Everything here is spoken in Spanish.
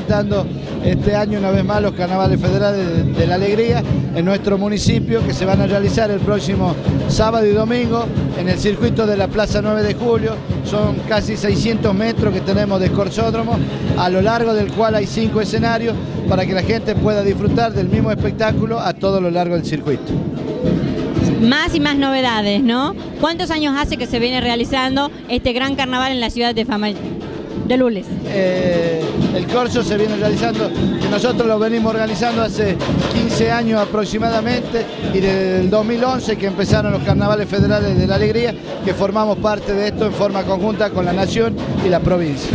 presentando este año una vez más los carnavales federales de la alegría en nuestro municipio, que se van a realizar el próximo sábado y domingo en el circuito de la Plaza 9 de Julio. Son casi 600 metros que tenemos de escorzódromo, a lo largo del cual hay 5 escenarios para que la gente pueda disfrutar del mismo espectáculo a todo lo largo del circuito. Más y más novedades, ¿no? ¿Cuántos años hace que se viene realizando este gran carnaval en la ciudad de Lules? El corso se viene realizando, que nosotros lo venimos organizando hace 15 años aproximadamente, y desde el 2011 que empezaron los carnavales federales de la alegría, que formamos parte de esto en forma conjunta con la nación y la provincia.